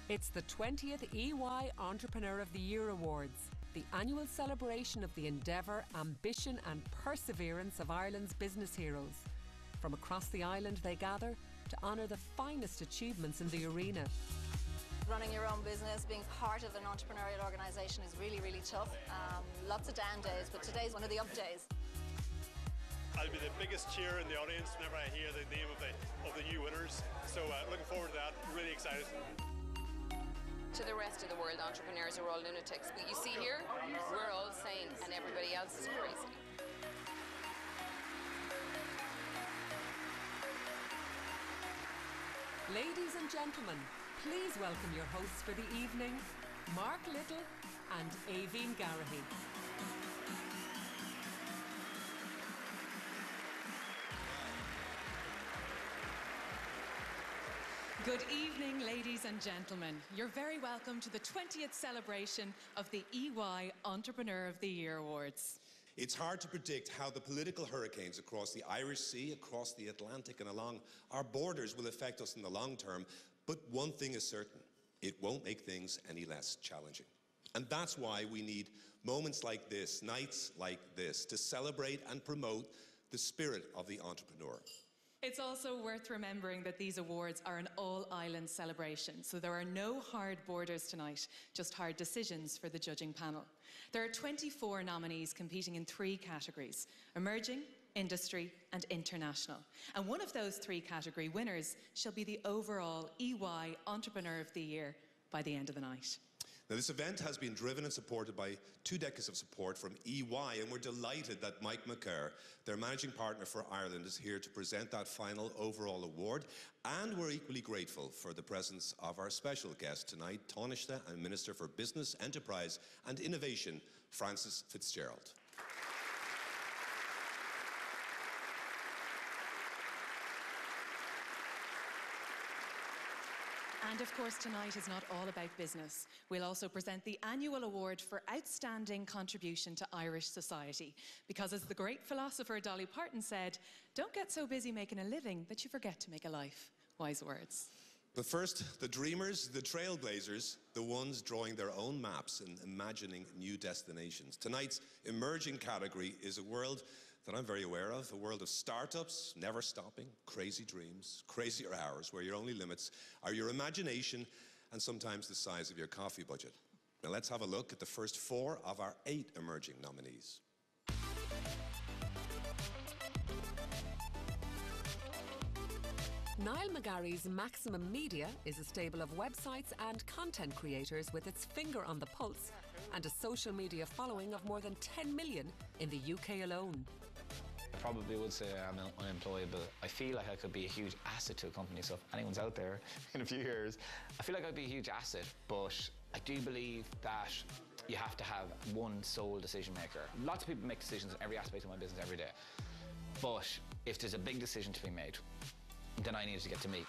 It's the 20th EY Entrepreneur of the Year Awards, the annual celebration of the endeavour, ambition and perseverance of Ireland's business heroes. From across the island they gather to honour the finest achievements in the arena. Running your own business, being part of an entrepreneurial organisation is really, really tough. Lots of down days, but today's one of the up days. I'll be the biggest cheer in the audience whenever I hear the name of the new winners. So looking forward to that, really excited. To the rest of the world, entrepreneurs are all lunatics. But you see here, we're all sane and everybody else is crazy. Ladies and gentlemen, please welcome your hosts for the evening, Mark Little and Aoibhinn Garahy. Good evening, ladies and gentlemen. You're very welcome to the 20th celebration of the EY Entrepreneur of the Year Awards. It's hard to predict how the political hurricanes across the Irish Sea, across the Atlantic and along our borders will affect us in the long term, but one thing is certain, it won't make things any less challenging. And that's why we need moments like this, nights like this, to celebrate and promote the spirit of the entrepreneur. It's also worth remembering that these awards are an all-island celebration, so there are no hard borders tonight, just hard decisions for the judging panel. There are 24 nominees competing in 3 categories: emerging, industry and international. And one of those 3 category winners shall be the overall EY Entrepreneur of the Year by the end of the night. Now, this event has been driven and supported by 2 decades of support from EY, and we're delighted that Mike McCarr, their managing partner for Ireland, is here to present that final overall award. And we're equally grateful for the presence of our special guest tonight, Taoiseach and Minister for Business, Enterprise and Innovation, Francis Fitzgerald. And of course, tonight is not all about business. We'll also present the annual award for outstanding contribution to Irish society. Because as the great philosopher Dolly Parton said, don't get so busy making a living that you forget to make a life. Wise words. But first, the dreamers, the trailblazers, the ones drawing their own maps and imagining new destinations. Tonight's emerging category is a world that I'm very aware of, a world of startups, never stopping, crazy dreams, crazier hours, where your only limits are your imagination and sometimes the size of your coffee budget. Now let's have a look at the first 4 of our 8 emerging nominees. Niall McGarry's Maximum Media is a stable of websites and content creators with its finger on the pulse and a social media following of more than 10 million in the UK alone. I probably would say I'm unemployed, but I feel like I could be a huge asset to a company. So if anyone's out there in a few years, I feel like I'd be a huge asset, but I do believe that you have to have one sole decision maker. Lots of people make decisions in every aspect of my business every day, but if there's a big decision to be made, then I need to get to meet.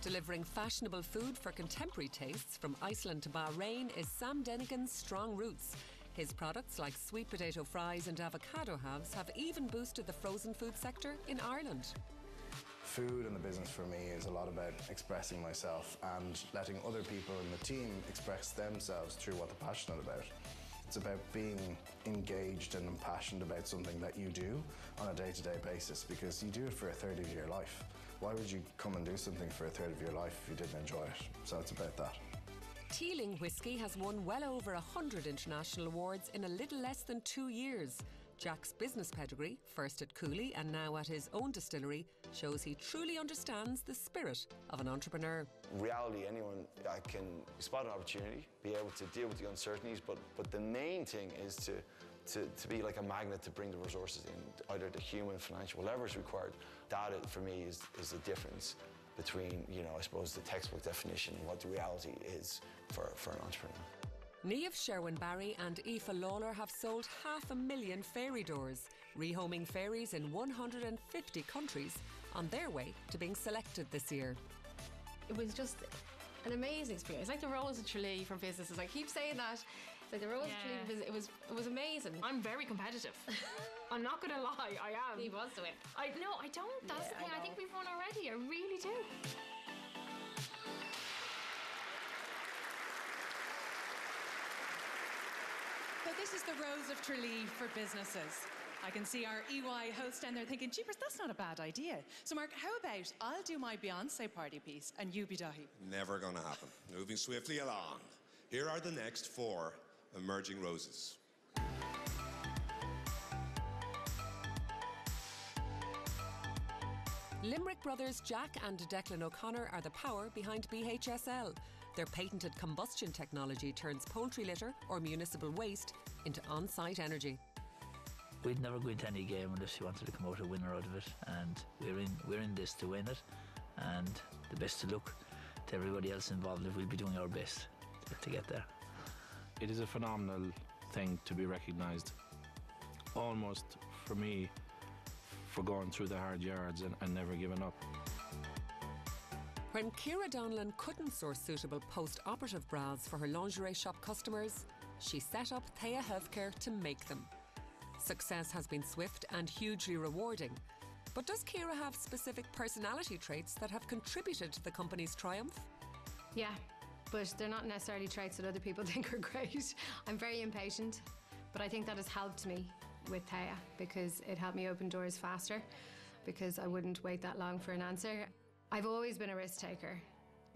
Delivering fashionable food for contemporary tastes from Iceland to Bahrain is Sam Denigan's strong roots. His products like sweet potato fries and avocado halves have even boosted the frozen food sector in Ireland. Food in the business for me is a lot about expressing myself and letting other people in the team express themselves through what they're passionate about. It's about being engaged and passionate about something that you do on a day-to-day basis, because you do it for a third of your life. Why would you come and do something for a third of your life if you didn't enjoy it? So it's about that. Teeling Whisky has won well over 100 international awards in a little less than 2 years. Jack's business pedigree, first at Cooley and now at his own distillery, shows he truly understands the spirit of an entrepreneur. In reality, anyone can spot an opportunity, be able to deal with the uncertainties, but the main thing is to be like a magnet to bring the resources in, either the human, financial, whatever is required. That, for me, is the difference between, I suppose, the textbook definition and what the reality is for an entrepreneur. Niamh Sherwin-Barry and Aoife Lawler have sold 500,000 fairy doors, rehoming fairies in 150 countries on their way to being selected this year. It was just an amazing experience. It's like the Rose of Tralee for businesses. I keep saying that. It's like the Rose of Tralee for business. It was amazing. I'm very competitive. I'm not going to lie, I am. He wants to win. No, I don't. That's the thing. I think we've won already. I really do. This is the Rose of Tralee for businesses. I can see our EY host down there thinking, jeepers, that's not a bad idea. So, Mark, how about I'll do my Beyonce party piece and you be Dahi? Never going to happen. Moving swiftly along. Here are the next 4 emerging roses. Limerick brothers Jack and Declan O'Connor are the power behind BHSL. Their patented combustion technology turns poultry litter or municipal waste into on-site energy. We'd never go into any game unless you wanted to come out a winner out of it, and we're in this to win it, and the best of luck to everybody else involved if we'll be doing our best to get there. It is a phenomenal thing to be recognised, almost for me, for going through the hard yards and never giving up. When Ciara Donlan couldn't source suitable post-operative bras for her lingerie shop customers, she set up Thea Healthcare to make them. Success has been swift and hugely rewarding. But does Ciara have specific personality traits that have contributed to the company's triumph? Yeah, but they're not necessarily traits that other people think are great. I'm very impatient, but I think that has helped me with Thea because it helped me open doors faster because I wouldn't wait that long for an answer. I've always been a risk taker,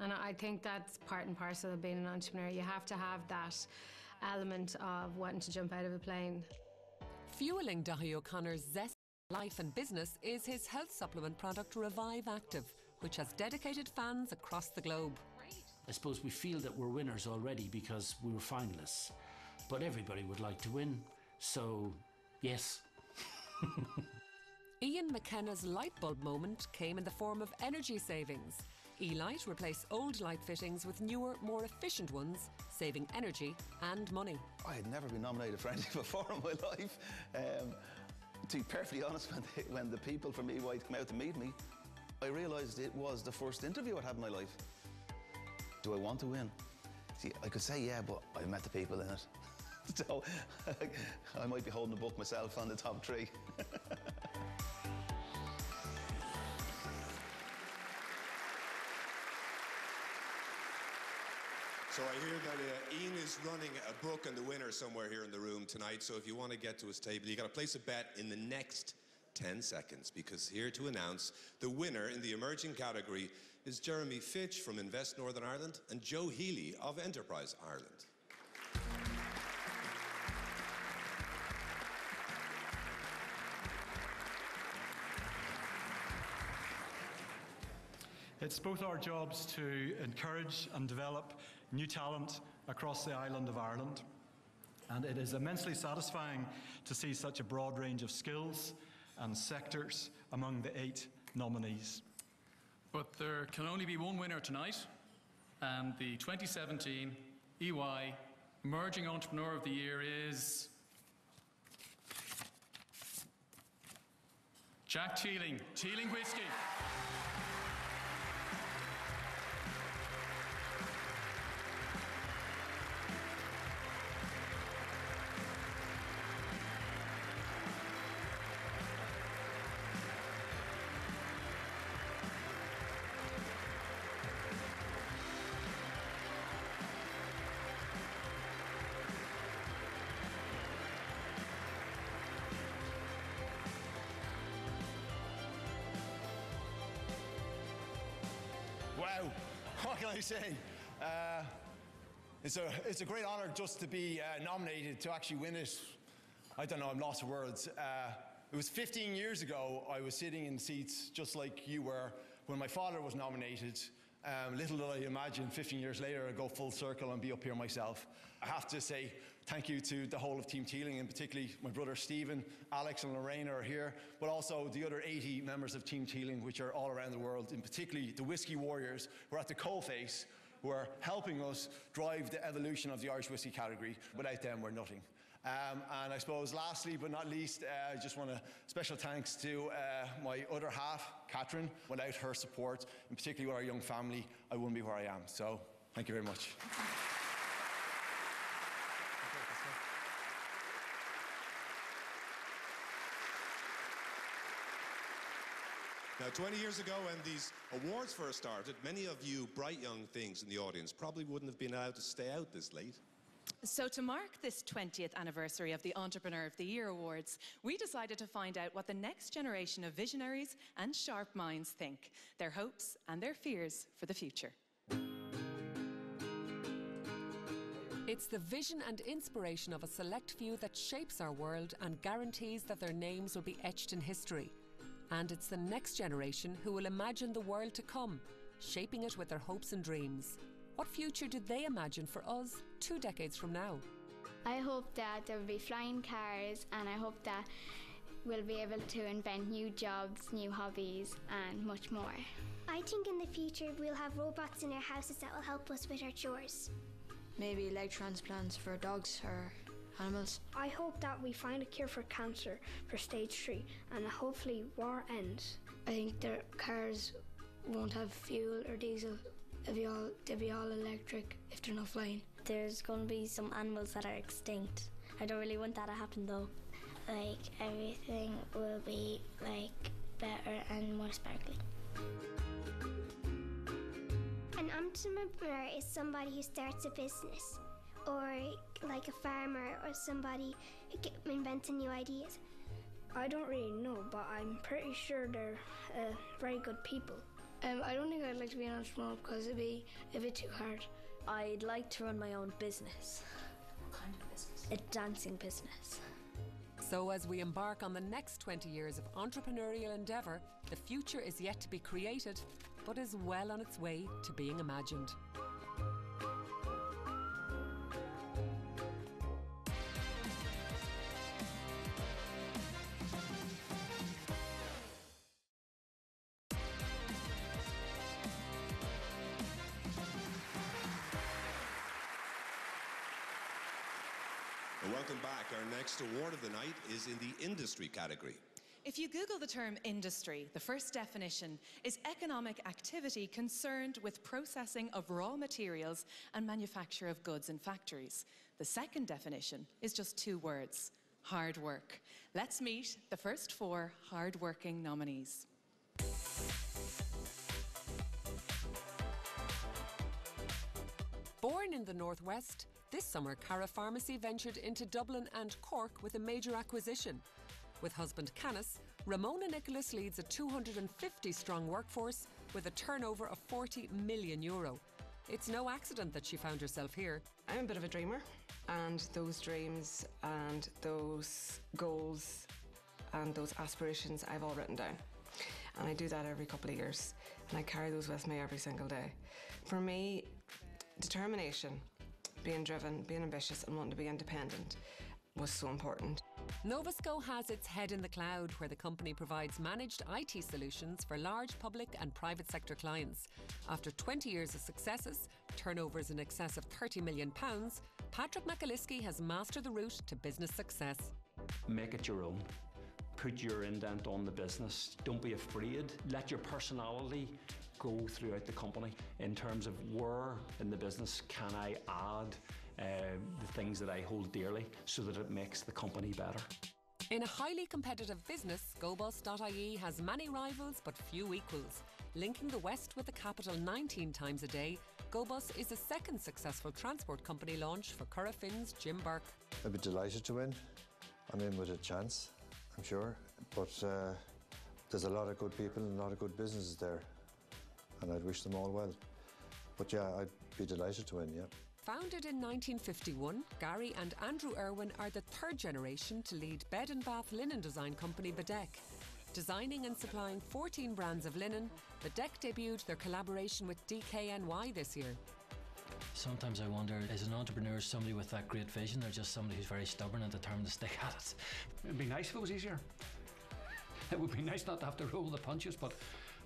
and I think that's part and parcel of being an entrepreneur. You have to have that element of wanting to jump out of a plane. Fueling Dahi O'Connor's zest for life and business is his health supplement product Revive Active, which has dedicated fans across the globe. I suppose we feel that we're winners already because we were finalists, but everybody would like to win, so yes. Ian McKenna's light bulb moment came in the form of energy savings. E-Light replaced old light fittings with newer, more efficient ones, saving energy and money. I had never been nominated for anything before in my life. To be perfectly honest, when the people from EY came out to meet me, I realised it was the first interview I'd had in my life. Do I want to win? See, I could say yeah, but I met the people in it. So I might be holding the book myself on the top 3. So I hear that Ian is running a book on the winner somewhere here in the room tonight. So if you want to get to his table, you got to place a bet in the next 10 seconds, because here to announce the winner in the emerging category is Jeremy Fitch from Invest Northern Ireland and Joe Healy of Enterprise Ireland. It's both our jobs to encourage and develop new talent across the island of Ireland, and it is immensely satisfying to see such a broad range of skills and sectors among the 8 nominees. But there can only be one winner tonight, and the 2017 EY Emerging Entrepreneur of the Year is Jack Teeling, Teeling Whiskey. Wow, what can I say? It's a great honour just to be nominated, to actually win it. I don't know, I'm lost for words. It was 15 years ago, I was sitting in seats just like you were when my father was nominated. Little did I imagine 15 years later I'd go full circle and be up here myself. I have to say thank you to the whole of Team Teeling, and particularly my brother Stephen, Alex and Lorraine are here, but also the other 80 members of Team Teeling, which are all around the world, and particularly the Whiskey Warriors, who are at the coalface, who are helping us drive the evolution of the Irish whiskey category. Without them, we're nothing. And I suppose lastly but not least, I just want to special thanks to my other half, Catherine. Without her support, and particularly with our young family, I wouldn't be where I am. So thank you very much. Now, 20 years ago, when these awards first started, many of you bright young things in the audience probably wouldn't have been allowed to stay out this late. So to mark this 20th anniversary of the Entrepreneur of the Year Awards, we decided to find out what the next generation of visionaries and sharp minds think, their hopes and their fears for the future. It's the vision and inspiration of a select few that shapes our world and guarantees that their names will be etched in history. And it's the next generation who will imagine the world to come, shaping it with their hopes and dreams. What future do they imagine for us 2 decades from now? I hope that there will be flying cars, and I hope that we'll be able to invent new jobs, new hobbies and much more. I think in the future we'll have robots in our houses that will help us with our chores. Maybe leg transplants for dogs or animals. I hope that we find a cure for cancer for stage 3 and hopefully war ends. I think their cars won't have fuel or diesel. They'll be all electric if they're not flying. There's going to be some animals that are extinct. I don't really want that to happen though. Like everything will be like better and more sparkly. An entrepreneur is somebody who starts a business, or like a farmer or somebody who invents new ideas. I don't really know, but I'm pretty sure they're very good people. I don't think I'd like to be an entrepreneur because it'd be a bit too hard. I'd like to run my own business. What kind of business? A dancing business. So as we embark on the next 20 years of entrepreneurial endeavour, the future is yet to be created, but is well on its way to being imagined. Welcome back. Our next award of the night is in the industry category. If you Google the term industry, the first definition is economic activity concerned with processing of raw materials and manufacture of goods in factories. The second definition is just 2 words: hard work. Let's meet the first 4 hard-working nominees. Born in the Northwest, this summer Cara Pharmacy ventured into Dublin and Cork with a major acquisition. With husband Canis, Ramona Nicholas leads a 250-strong workforce with a turnover of €40 million. It's no accident that she found herself here. I'm a bit of a dreamer, and those dreams and those goals and those aspirations I've all written down. And I do that every couple of years, and I carry those with me every single day. For me, determination, being driven, being ambitious and wanting to be independent was so important. Novasco has its head in the cloud, where the company provides managed IT solutions for large public and private sector clients. After 20 years of successes, turnovers in excess of £30 million, Patrick McAliskey has mastered the route to business success. Make it your own. Put your indent on the business. Don't be afraid. Let your personality go throughout the company in terms of where in the business can I add the things that I hold dearly so that it makes the company better. In a highly competitive business, GoBus.ie has many rivals but few equals. Linking the West with the capital 19 times a day, GoBus is the second successful transport company launch for Curra Finn's Jim Burke. I'd be delighted to win. I'm in with a chance, I'm sure, but there's a lot of good people and a lot of good businesses there, and I'd wish them all well. But yeah, I'd be delighted to win, yeah. Founded in 1951, Gary and Andrew Irwin are the 3rd generation to lead bed and bath linen design company Bedeck. Designing and supplying 14 brands of linen, Bedeck debuted their collaboration with DKNY this year. Sometimes I wonder, is an entrepreneur somebody with that great vision or just somebody who's very stubborn and determined to stick at it? It'd be nice if it was easier. It would be nice not to have to roll the punches, but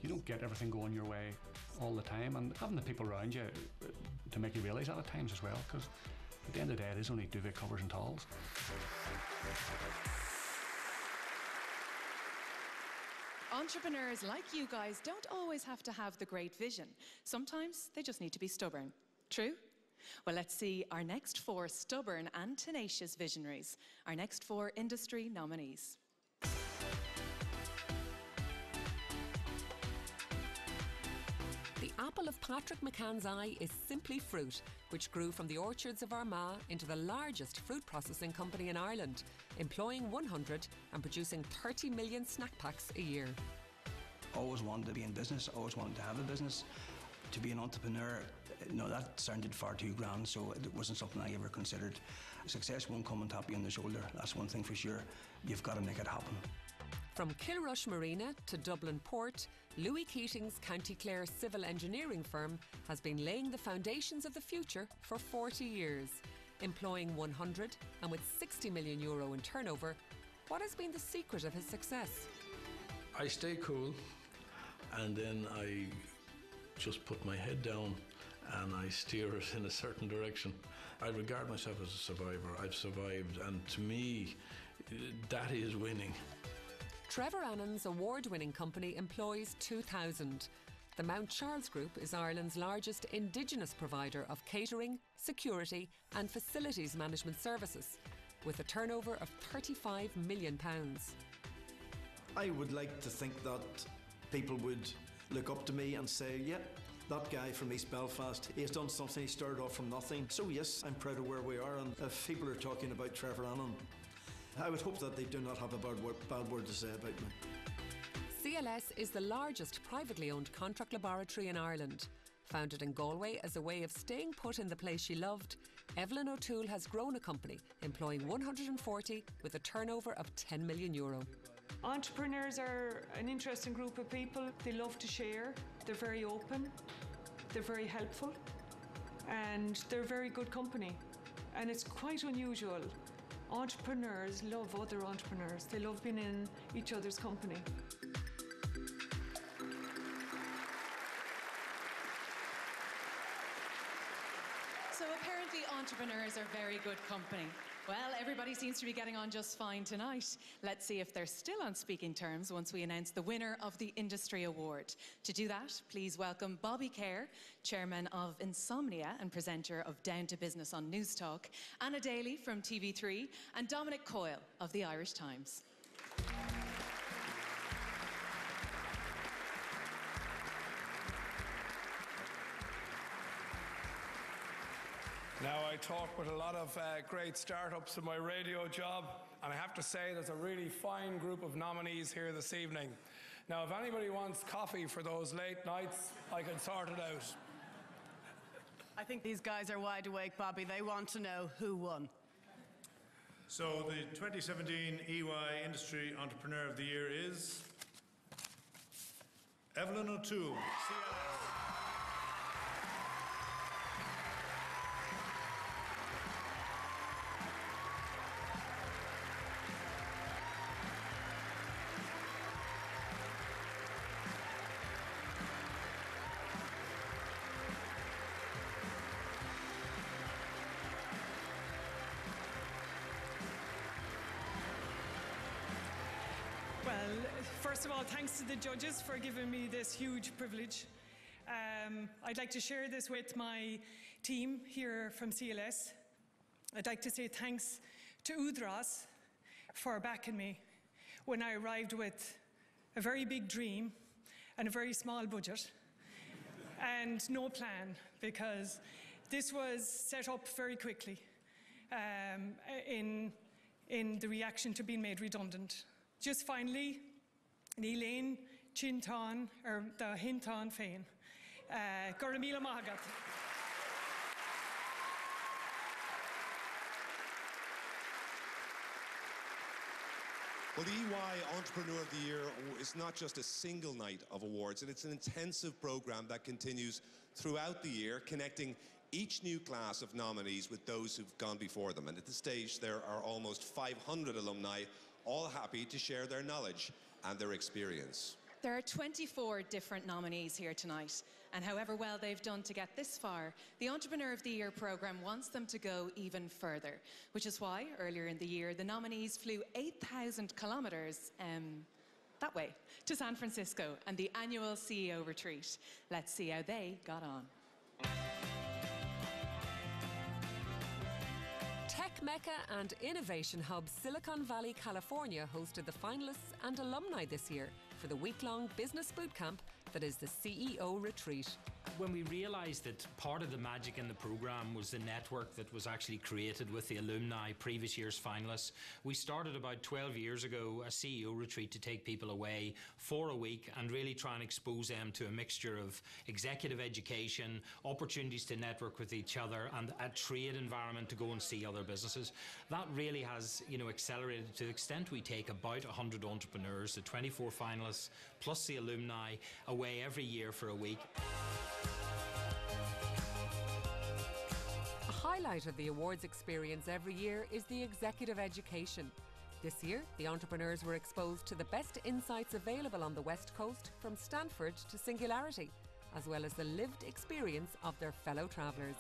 you don't get everything going your way all the time, and having the people around you to make you realise that at times as well, because at the end of the day it is only duvet covers and towels. Entrepreneurs like you guys don't always have to have the great vision. Sometimes they just need to be stubborn. True? Well, let's see our next 4 stubborn and tenacious visionaries, our next 4 industry nominees. The apple of Patrick McCann's eye is Simply Fruit, which grew from the orchards of Armagh into the largest fruit processing company in Ireland, employing 100 and producing 30 million snack packs a year. Always wanted to be in business, always wanted to have a business. To be an entrepreneur, no, that sounded far too grand, so it wasn't something I ever considered. Success won't come and tap you on the shoulder, that's one thing for sure. You've got to make it happen. From Kilrush Marina to Dublin Port, Louis Keating's County Clare civil engineering firm has been laying the foundations of the future for 40 years. Employing 100 and with €60 million in turnover, what has been the secret of his success? I stay cool, and then I just put my head down and I steer it in a certain direction. I regard myself as a survivor. I've survived, and to me, that is winning. Trevor Annan's award-winning company employs 2,000. The Mount Charles Group is Ireland's largest indigenous provider of catering, security and facilities management services, with a turnover of £35 million. I would like to think that people would look up to me and say, yeah, that guy from East Belfast, he has done something, he started off from nothing. So yes, I'm proud of where we are, and if people are talking about Trevor Annan, I would hope that they do not have a bad word to say about me. CLS is the largest privately owned contract laboratory in Ireland. Founded in Galway as a way of staying put in the place she loved, Evelyn O'Toole has grown a company, employing 140 with a turnover of €10 million. Entrepreneurs are an interesting group of people. They love to share, they're very open, they're very helpful, and they're very good company. And it's quite unusual. Entrepreneurs love other entrepreneurs. They love being in each other's company. So apparently entrepreneurs are very good company. Well, everybody seems to be getting on just fine tonight. Let's see if they're still on speaking terms once we announce the winner of the Industry Award. To do that, please welcome Bobby Kerr, Chairman of Insomnia and presenter of Down to Business on News Talk, Anna Daly from TV3, and Dominic Coyle of the Irish Times. Now, I talk with a lot of great startups in my radio job, and I have to say there's a really fine group of nominees here this evening. Now, if anybody wants coffee for those late nights, I can sort it out. I think these guys are wide awake, Bobby. They want to know who won. So the 2017 EY Industry Entrepreneur of the Year is Evelyn O'Toole, CLS. First of all, thanks to the judges for giving me this huge privilege. I'd like to share this with my team here from CLS. I'd like to say thanks to Udras for backing me when I arrived with a very big dream and a very small budget and no plan, because this was set up very quickly in the reaction to being made redundant. Just finally, Níl Chintan, or the Hintan Fain. Goramila Mahagat. Well, the EY Entrepreneur of the Year is not just a single night of awards, and it's an intensive programme that continues throughout the year, connecting each new class of nominees with those who've gone before them. And at this stage, there are almost 500 alumni, all happy to share their knowledge and their experience. There are 24 different nominees here tonight, and however well they've done to get this far, the Entrepreneur of the Year programme wants them to go even further, which is why, earlier in the year, the nominees flew 8,000 kilometres that way, to San Francisco and the annual CEO retreat. Let's see how they got on. Tech Mecca and Innovation Hub Silicon Valley, California hosted the finalists and alumni this year for the week-long business bootcamp that is the CEO Retreat. When we realised that part of the magic in the programme was the network that was actually created with the alumni, previous year's finalists, we started about 12 years ago a CEO retreat to take people away for a week and really try and expose them to a mixture of executive education, opportunities to network with each other, and a trade environment to go and see other businesses. That really has, accelerated to the extent we take about 100 entrepreneurs, the 24 finalists, plus the alumni, away every year for a week. A highlight of the awards experience every year is the executive education. This year, the entrepreneurs were exposed to the best insights available on the West Coast, from Stanford to Singularity, as well as the lived experience of their fellow travellers.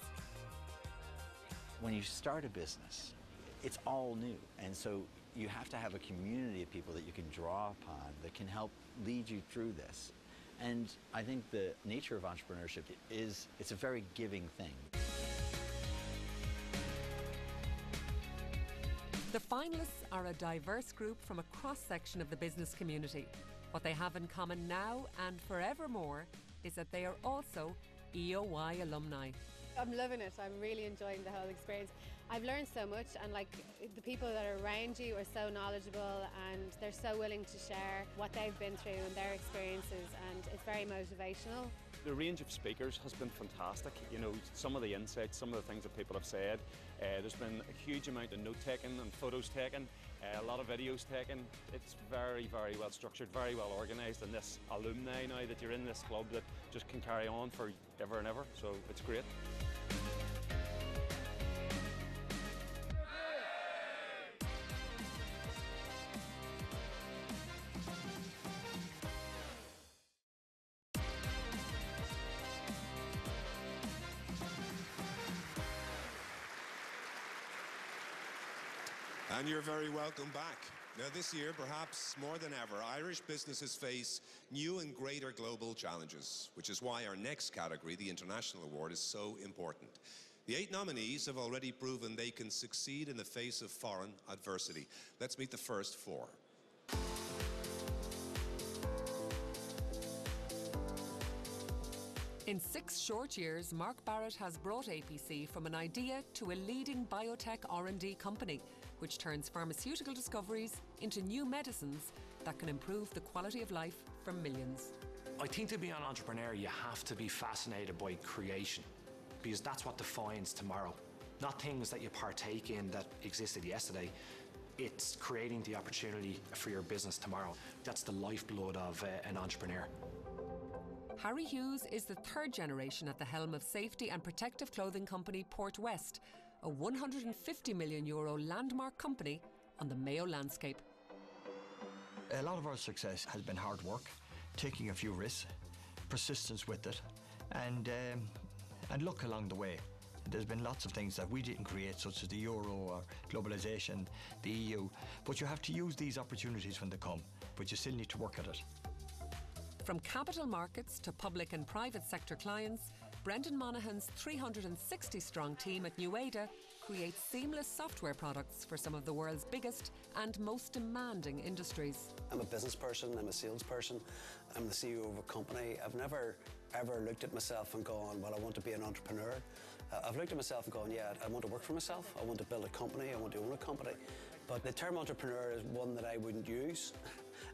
When you start a business, it's all new, and so you have to have a community of people that you can draw upon that can help lead you through this. And I think the nature of entrepreneurship is, it's a very giving thing. The finalists are a diverse group from a cross-section of the business community. What they have in common now and forevermore is that they are also EOY alumni. I'm loving it. I'm really enjoying the whole experience. I've learned so much, and the people that are around you are so knowledgeable, and they're so willing to share what they've been through and their experiences, and it's very motivational. The range of speakers has been fantastic. Some of the insights, some of the things that people have said. There's been a huge amount of note-taking and photos taken, a lot of videos taken. It's very, very well structured, very well organised, and this alumni now that you're in this club that just can carry on for ever and ever, so it's great. And you're very welcome back. Now this year, perhaps more than ever, Irish businesses face new and greater global challenges, which is why our next category, the International Award, is so important. The 8 nominees have already proven they can succeed in the face of foreign adversity. Let's meet the first 4. In 6 short years, Mark Barrett has brought APC from an idea to a leading biotech R&D company, which turns pharmaceutical discoveries into new medicines that can improve the quality of life for millions. I think to be an entrepreneur, you have to be fascinated by creation, because that's what defines tomorrow. Not things that you partake in that existed yesterday. It's creating the opportunity for your business tomorrow. That's the lifeblood of an entrepreneur. Harry Hughes is the 3rd generation at the helm of safety and protective clothing company Port West, a €150 million landmark company on the Mayo landscape. A lot of our success has been hard work, taking a few risks, persistence with it, and luck along the way. There's been lots of things that we didn't create, such as the euro or globalisation, the EU, but you have to use these opportunities when they come, but you still need to work at it. From capital markets to public and private sector clients, Brendan Monaghan's 360-strong team at Nuada creates seamless software products for some of the world's biggest and most demanding industries. I'm a business person, I'm a salesperson, I'm the CEO of a company. I've never ever looked at myself and gone, well, I want to be an entrepreneur. I've looked at myself and gone, yeah, I want to work for myself, I want to build a company, I want to own a company. But the term entrepreneur is one that I wouldn't use.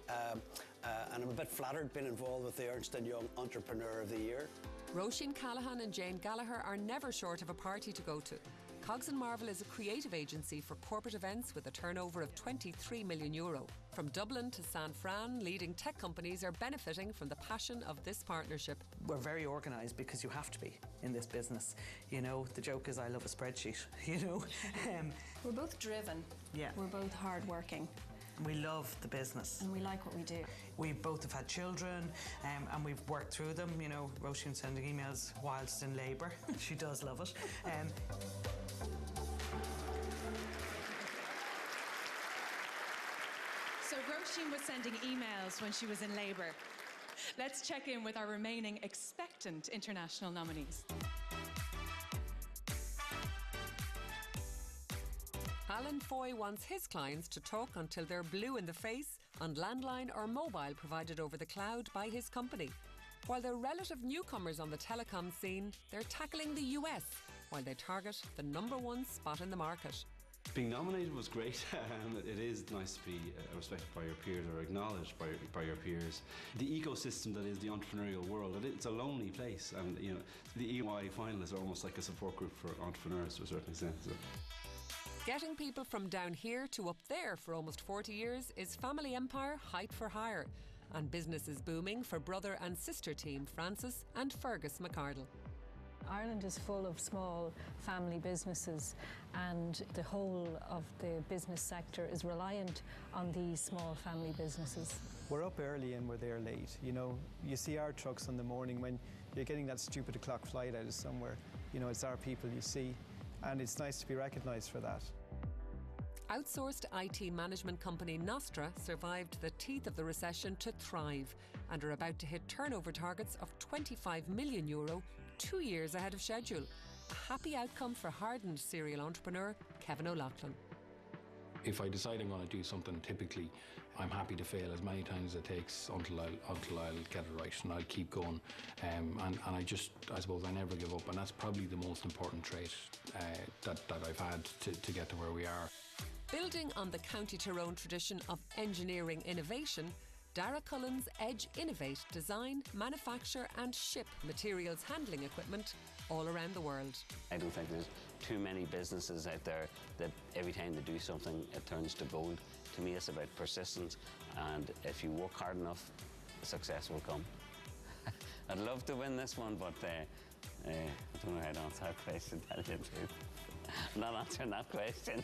And I'm a bit flattered being involved with the Ernst & Young Entrepreneur of the Year. Roisin Callahan and Jane Gallagher are never short of a party to go to. Cogs & Marvel is a creative agency for corporate events with a turnover of €23 million. From Dublin to San Fran, leading tech companies are benefiting from the passion of this partnership. We're very organised because you have to be in this business. The joke is I love a spreadsheet, We're both driven. Yeah. We're both hard-working. We love the business. And we like what we do. We both have had children and we've worked through them. Roisin sending emails whilst in labour. She does love it. So Roisin was sending emails when she was in labour. Let's check in with our remaining expectant international nominees. Alan Foy wants his clients to talk until they're blue in the face on landline or mobile provided over the cloud by his company. While they're relative newcomers on the telecom scene, they're tackling the US while they target the #1 spot in the market. Being nominated was great. It is nice to be respected by your peers or acknowledged by your peers. The ecosystem that is the entrepreneurial world, it's a lonely place, and the EY finalists are almost like a support group for entrepreneurs to a certain extent. So. Getting people from down here to up there for almost 40 years is family empire height for hire, and business is booming for brother and sister team Francis and Fergus McArdle. Ireland is full of small family businesses, and the whole of the business sector is reliant on these small family businesses. We're up early and we're there late. You see our trucks in the morning when you're getting that stupid o'clock flight out of somewhere. It's our people you see, and it's nice to be recognised for that. Outsourced IT management company Nostra survived the teeth of the recession to thrive and are about to hit turnover targets of €25 million 2 years ahead of schedule. A happy outcome for hardened serial entrepreneur Kevin O'Loughlin. If I decide I'm going to do something, typically I'm happy to fail as many times as it takes until I'll get it right, and I'll keep going. And I suppose I never give up, and that's probably the most important trait that I've had to get to where we are. Building on the County Tyrone tradition of engineering innovation, Dara Cullen's Edge Innovate design, manufacture and ship materials handling equipment all around the world. I don't think there's too many businesses out there that every time they do something it turns to gold. To me it's about persistence, and if you work hard enough, success will come. I'd love to win this one, but I don't know how to answer that question, to tell you the truth. I'm not answering that question.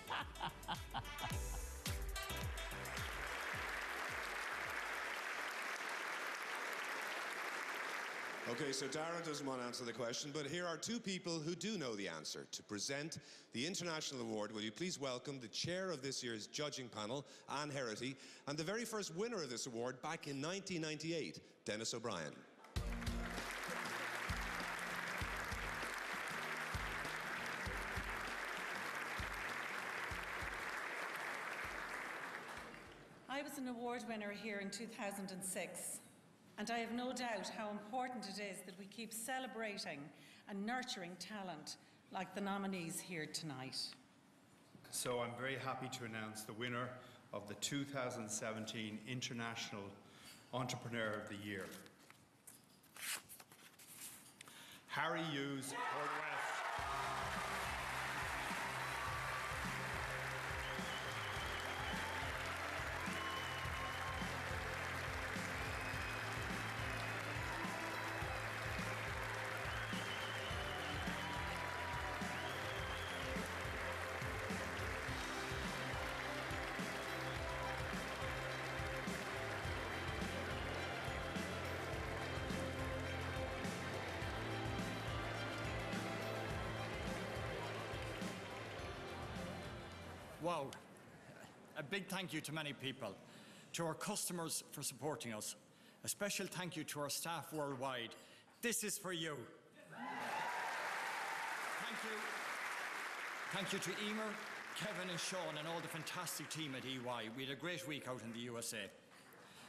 Okay, so Darren doesn't want to answer the question, but here are two people who do know the answer. To present the International Award, will you please welcome the chair of this year's judging panel, Anne Herity, and the very first winner of this award back in 1998, Dennis O'Brien. I was an award winner here in 2006. And I have no doubt how important it is that we keep celebrating and nurturing talent like the nominees here tonight. So I'm very happy to announce the winner of the 2017 International Entrepreneur of the Year. Harry Hughes, Port West. Wow. A big thank you to many people, to our customers for supporting us. A special thank you to our staff worldwide. This is for you. Thank you. Thank you to Emer, Kevin and Sean and all the fantastic team at EY. We had a great week out in the USA.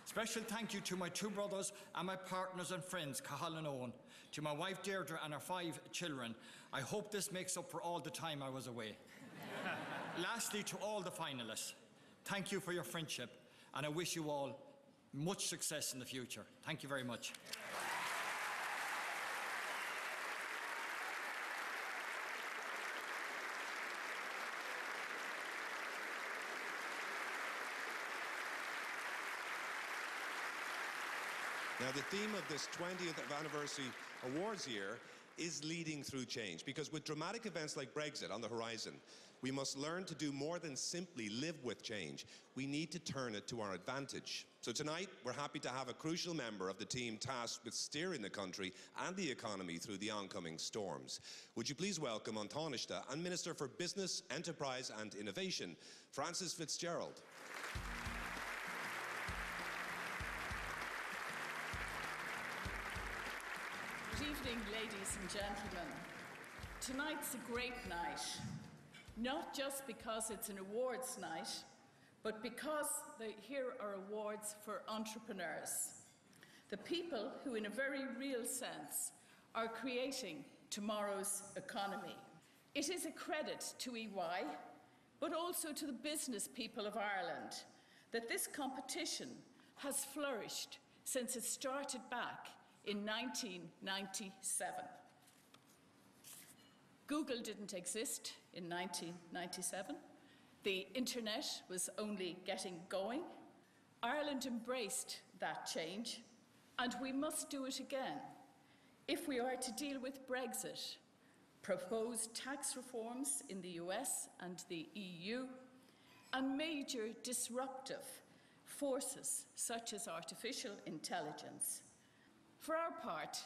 Special thank you to my two brothers and my partners and friends, Cathal and Owen. To my wife Deirdre and our 5 children. I hope this makes up for all the time I was away. Lastly, to all the finalists, thank you for your friendship, and I wish you all much success in the future. Thank you very much. Now, the theme of this 20th anniversary awards year is leading through change, because with dramatic events like Brexit on the horizon, we must learn to do more than simply live with change. We need to turn it to our advantage. So tonight, we're happy to have a crucial member of the team tasked with steering the country and the economy through the oncoming storms. Would you please welcome An Taoiseach and Minister for Business, Enterprise and Innovation, Francis Fitzgerald. Good evening, ladies and gentlemen. Tonight's a great night, not just because it's an awards night, but because here are awards for entrepreneurs. The people who, in a very real sense, are creating tomorrow's economy. It is a credit to EY, but also to the business people of Ireland, that this competition has flourished since it started back in 1997. Google didn't exist in 1997. The internet was only getting going. Ireland embraced that change, and we must do it again if we are to deal with Brexit, proposed tax reforms in the US and the EU, and major disruptive forces such as artificial intelligence. For our part,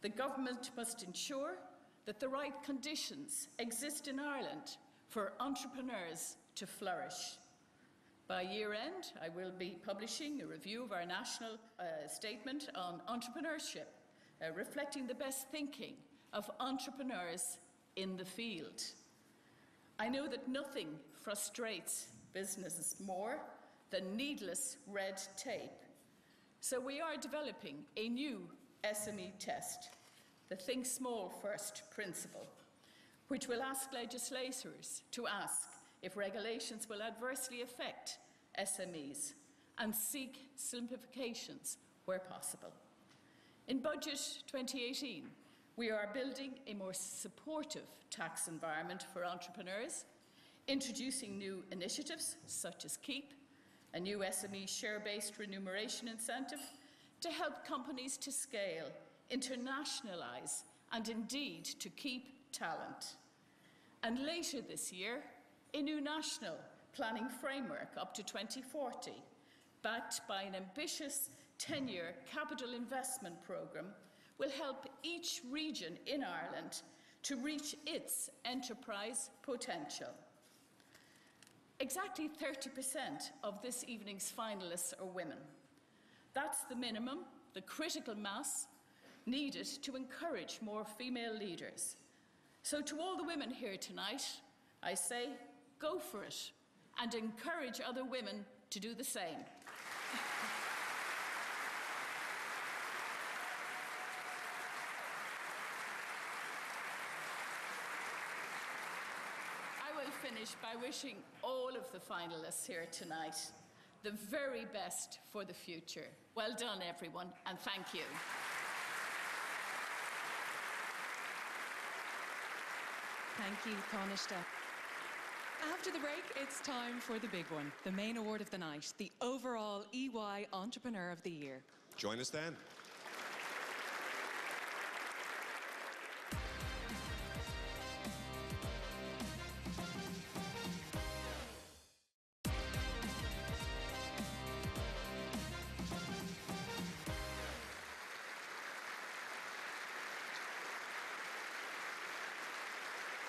the government must ensure that the right conditions exist in Ireland for entrepreneurs to flourish. By year end, I will be publishing a review of our national statement on entrepreneurship, reflecting the best thinking of entrepreneurs in the field. I know that nothing frustrates businesses more than needless red tape. So we are developing a new SME test, the Think Small First principle, which will ask legislators to ask if regulations will adversely affect SMEs and seek simplifications where possible. In Budget 2018, we are building a more supportive tax environment for entrepreneurs, introducing new initiatives such as KEEP, a new SME share-based remuneration incentive to help companies to scale, internationalise, and indeed to keep talent. And later this year, a new national planning framework up to 2040, backed by an ambitious 10-year capital investment programme, will help each region in Ireland to reach its enterprise potential. Exactly 30% of this evening's finalists are women. That's the minimum, the critical mass needed to encourage more female leaders. So to all the women here tonight, I say, go for it and encourage other women to do the same. I will finish by wishing all of the finalists here tonight the very best for the future. Well done, everyone, and thank you. Thank you, Taoiseach. After the break, it's time for the big one, the main award of the night, the overall EY Entrepreneur of the Year. Join us then.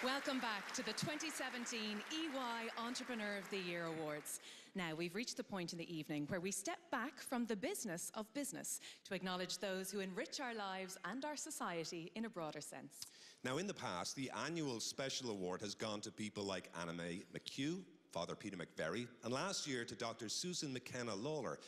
Welcome back to the 2017 EY Entrepreneur of the Year Awards. Now, we've reached the point in the evening where we step back from the business of business to acknowledge those who enrich our lives and our society in a broader sense. Now, in the past, the annual special award has gone to people like Anna May McHugh, Father Peter McVerry, and last year to Dr. Susan McKenna Lawler.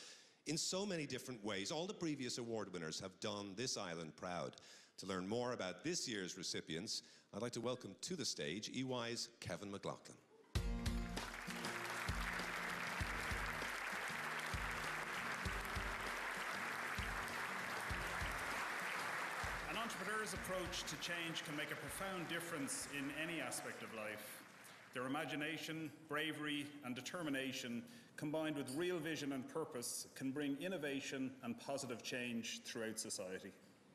In so many different ways, all the previous award winners have done this island proud. To learn more about this year's recipients, I'd like to welcome to the stage EY's Kevin McLaughlin. An entrepreneur's approach to change can make a profound difference in any aspect of life. Their imagination, bravery, and determination, combined with real vision and purpose, can bring innovation and positive change throughout society.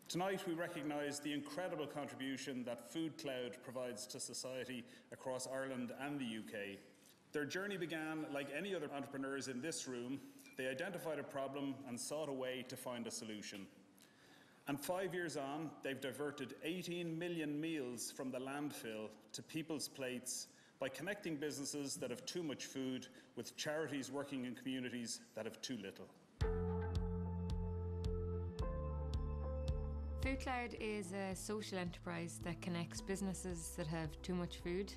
Tonight, we recognise the incredible contribution that Food Cloud provides to society across Ireland and the UK. Their journey began like any other entrepreneurs in this room. They identified a problem and sought a way to find a solution. And 5 years on, they've diverted 18 million meals from the landfill to people's plates by connecting businesses that have too much food with charities working in communities that have too little. Food Cloud is a social enterprise that connects businesses that have too much food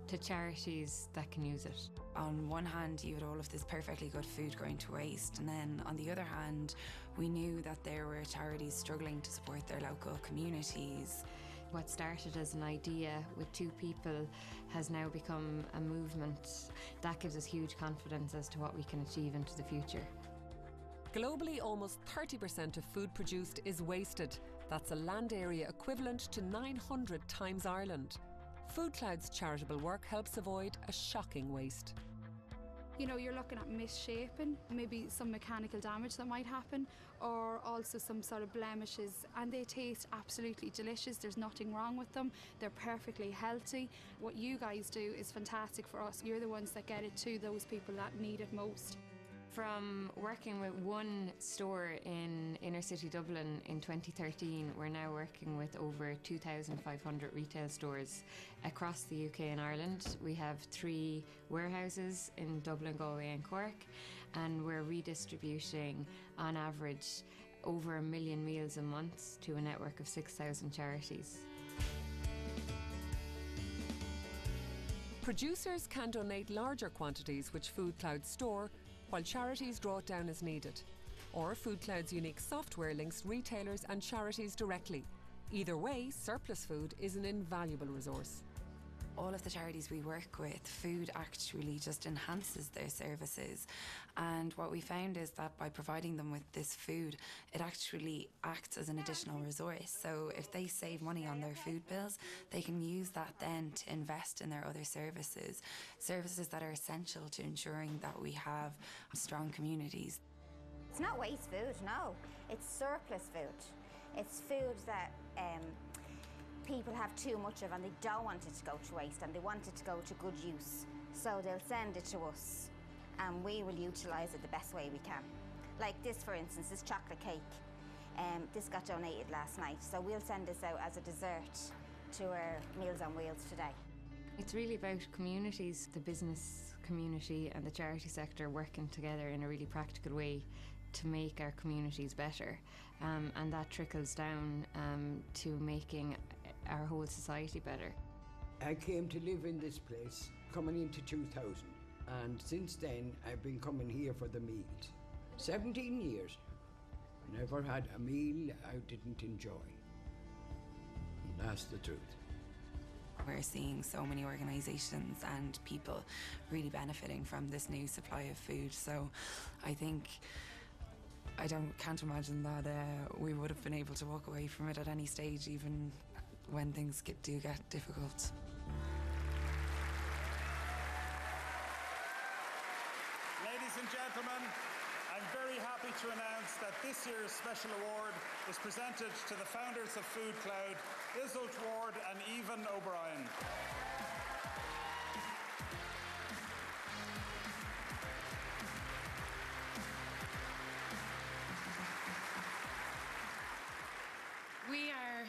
to charities that can use it. On one hand, you had all of this perfectly good food going to waste, and then on the other hand, We knew that there were charities struggling to support their local communities. What started as an idea with 2 people has now become a movement. That gives us huge confidence as to what we can achieve into the future. Globally, almost 30% of food produced is wasted. That's a land area equivalent to 900 times Ireland. Food Cloud's charitable work helps avoid a shocking waste. You know, you're looking at misshapen, maybe some mechanical damage that might happen, or also some sort of blemishes, and they taste absolutely delicious. There's nothing wrong with them. They're perfectly healthy. What you guys do is fantastic for us. You're the ones that get it to those people that need it most. From working with one store in inner city Dublin in 2013, we're now working with over 2,500 retail stores across the UK and Ireland. We have 3 warehouses in Dublin, Galway and Cork, and we're redistributing on average over 1 million meals a month to a network of 6,000 charities. Producers can donate larger quantities which Food Cloud store, while charities draw it down as needed. Or Food Cloud's unique software links retailers and charities directly. Either way, surplus food is an invaluable resource. All of the charities we work with, food actually just enhances their services. And what we found is that by providing them with this food, it actually acts as an additional resource. So if they save money on their food bills, they can use that then to invest in their other services, services that are essential to ensuring that we have strong communities. It's not waste food, no. It's surplus food. It's food that people have too much of and they don't want it to go to waste and they want it to go to good use. So they'll send it to us and we will utilise it the best way we can. Like this, for instance, this chocolate cake. This got donated last night, so we'll send this out as a dessert to our Meals on Wheels today. It's really about communities, the business community and the charity sector working together in a really practical way to make our communities better. And that trickles down to making our whole society better. I came to live in this place coming into 2000, and since then I've been coming here for the meals. 17 years. Never had a meal I didn't enjoy. And that's the truth. We're seeing so many organisations and people really benefiting from this new supply of food. So I think can't imagine that we would have been able to walk away from it at any stage, even when things do get difficult. Ladies and gentlemen, I'm very happy to announce that this year's special award is presented to the founders of Food Cloud, Iseult Ward and Evan O'Brien. We are,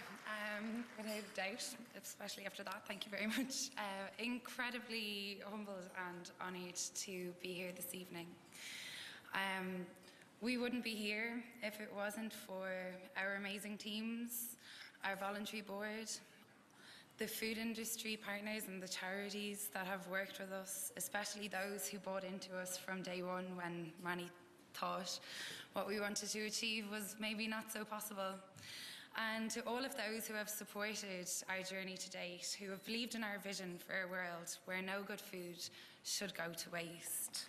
without doubt, especially after that, thank you very much, incredibly humbled and honoured to be here this evening. We wouldn't be here if it wasn't for our amazing teams, our voluntary board, the food industry partners and the charities that have worked with us, especially those who bought into us from day one when many thought what we wanted to achieve was maybe not so possible. And to all of those who have supported our journey to date, who have believed in our vision for a world where no good food should go to waste.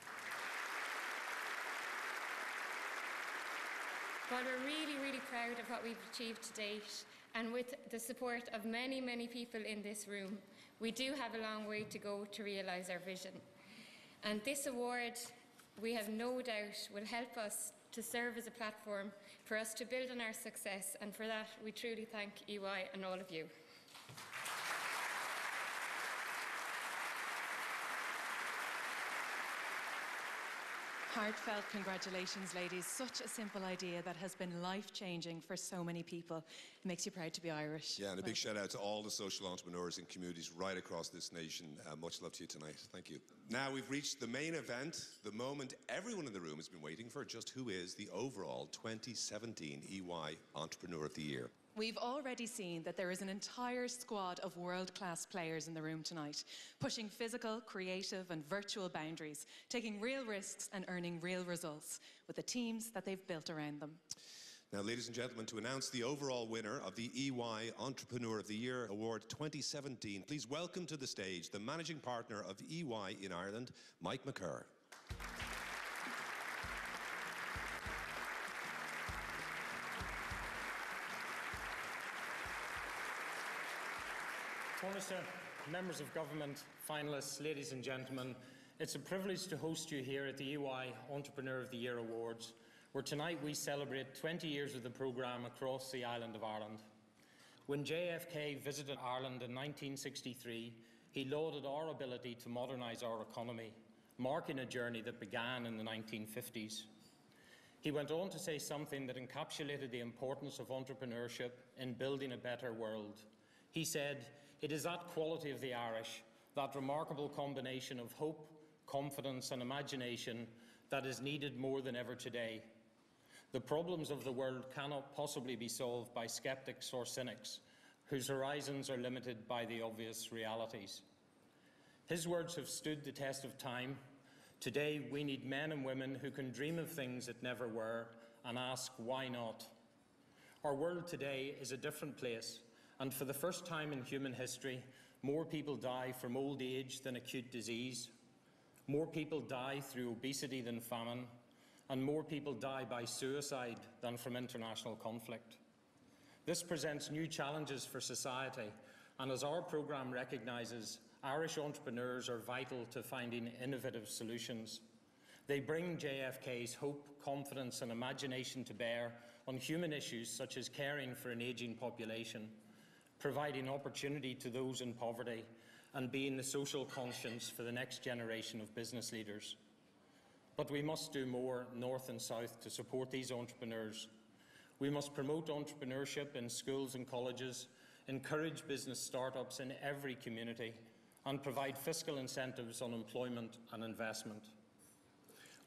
Well, we're really, really proud of what we've achieved to date, and with the support of many, many people in this room, we do have a long way to go to realise our vision. And this award, we have no doubt, will help us to serve as a platform for us to build on our success, and for that we truly thank EY and all of you. Heartfelt congratulations, ladies. Such a simple idea that has been life-changing for so many people. It makes you proud to be Irish. Yeah, and a big shout out to all the social entrepreneurs and communities right across this nation. Much love to you tonight. Thank you. Now we've reached the main event, the moment everyone in the room has been waiting for, just who is the overall 2017 EY Entrepreneur of the Year. We've already seen that there is an entire squad of world-class players in the room tonight, pushing physical, creative and virtual boundaries, taking real risks and earning real results with the teams that they've built around them. Now, ladies and gentlemen, to announce the overall winner of the EY Entrepreneur of the Year Award 2017, please welcome to the stage the Managing Partner of EY in Ireland, Mike McCurr. Taoiseach, members of government, finalists, ladies and gentlemen, it's a privilege to host you here at the EY Entrepreneur of the Year Awards, where tonight we celebrate 20 years of the programme across the island of Ireland. When JFK visited Ireland in 1963, he lauded our ability to modernise our economy, marking a journey that began in the 1950s. He went on to say something that encapsulated the importance of entrepreneurship in building a better world. He said, "It is that quality of the Irish, that remarkable combination of hope, confidence and imagination that is needed more than ever today. The problems of the world cannot possibly be solved by sceptics or cynics, whose horizons are limited by the obvious realities." His words have stood the test of time. Today we need men and women who can dream of things that never were and ask why not. Our world today is a different place, and for the first time in human history, more people die from old age than acute disease. More people die through obesity than famine, and more people die by suicide than from international conflict. This presents new challenges for society, and as our programme recognises, Irish entrepreneurs are vital to finding innovative solutions. They bring JFK's hope, confidence and imagination to bear on human issues such as caring for an ageing population, providing opportunity to those in poverty, and being the social conscience for the next generation of business leaders. But we must do more, north and south, to support these entrepreneurs. We must promote entrepreneurship in schools and colleges, encourage business startups in every community, and provide fiscal incentives on employment and investment.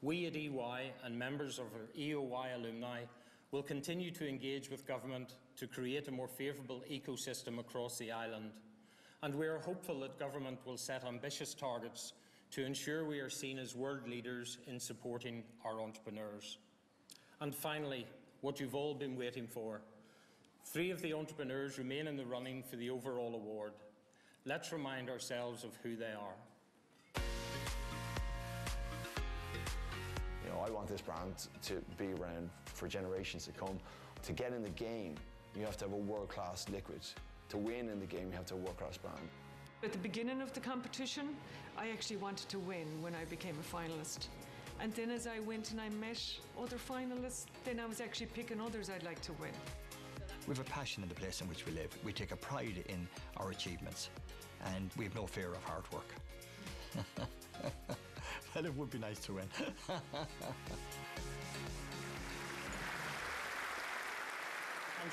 We at EY and members of our EOY alumni will continue to engage with government to create a more favourable ecosystem across the island, and we are hopeful that government will set ambitious targets to ensure we are seen as world leaders in supporting our entrepreneurs. And finally, what you've all been waiting for. 3 of the entrepreneurs remain in the running for the overall award. Let's remind ourselves of who they are. You know, I want this brand to be around for generations to come. To get in the game, you have to have a world-class liquid. To win in the game, you have to have a world-class brand. At the beginning of the competition, I actually wanted to win when I became a finalist. And then as I went and I met other finalists, then I was actually picking others I'd like to win. We have a passion in the place in which we live. We take a pride in our achievements, and we have no fear of hard work. Well, it would be nice to win. I'm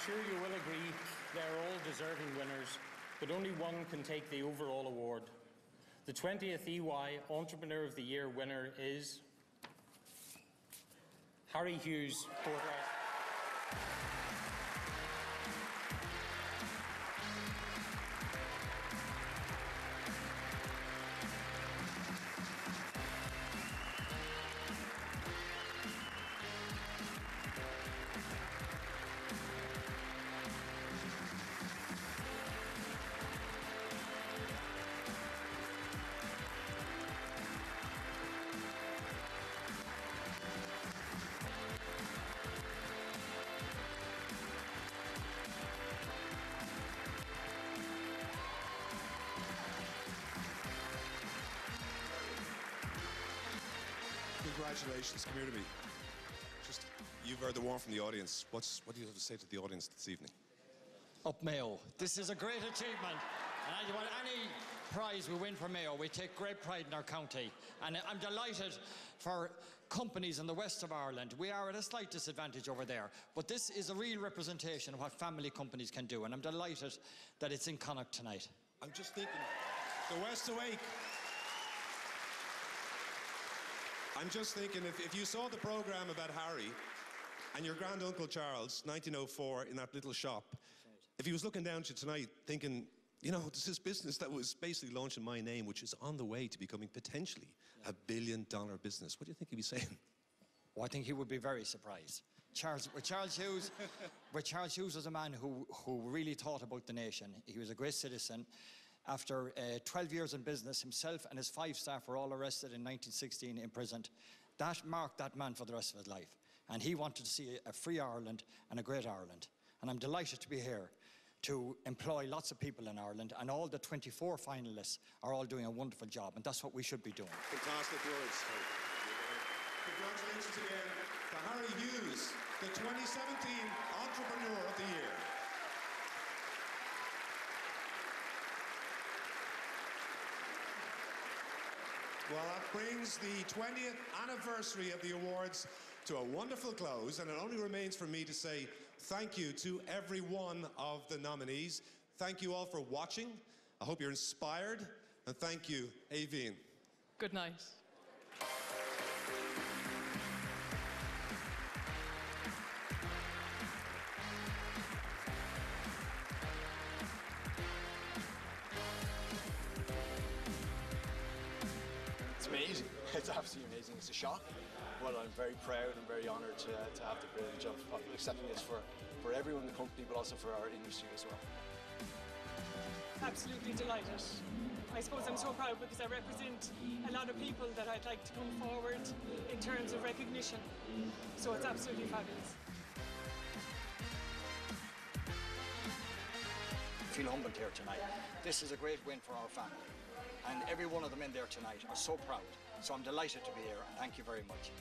sure you will agree they're all deserving winners, but only one can take the overall award. The 20th EY Entrepreneur of the Year winner is Harry Hughes, Portray. Congratulations, come here to me. Just, you've heard the warm from the audience. What do you have to say to the audience this evening? Up Mayo. This is a great achievement. And any prize we win for Mayo, we take great pride in our county. And I'm delighted for companies in the west of Ireland. We are at a slight disadvantage over there. But this is a real representation of what family companies can do. And I'm delighted that it's in Connacht tonight. I'm just thinking, the West Awake. I'm just thinking, if you saw the programme about Harry and your grand-uncle Charles, 1904, in that little shop, if he was looking down at you tonight thinking, you know, this is business that was basically launched in my name, which is on the way to becoming potentially $1 billion business, what do you think he'd be saying? Well, I think he would be very surprised. Charles Hughes was a man who really thought about the nation. He was a great citizen. After 12 years in business, himself and his 5 staff were all arrested in 1916, imprisoned. That marked that man for the rest of his life. And he wanted to see a free Ireland and a great Ireland. And I'm delighted to be here to employ lots of people in Ireland, and all the 24 finalists are all doing a wonderful job, and that's what we should be doing. Fantastic words. Congratulations again to Harry Hughes, the 2017 Entrepreneur of the Year. Well, that brings the 20th anniversary of the awards to a wonderful close, and it only remains for me to say thank you to every one of the nominees. Thank you all for watching. I hope you're inspired, and thank you, Aoibhinn. Good night. It's amazing. It's absolutely amazing. It's a shock, but I'm very proud and very honoured to have the privilege of accepting this for everyone in the company, but also for our industry as well. Absolutely delighted. I suppose I'm so proud because I represent a lot of people that I'd like to come forward in terms of recognition. So it's absolutely fabulous. I feel humbled here tonight. This is a great win for our family. And every one of them in there tonight are so proud. So I'm delighted to be here, and thank you very much.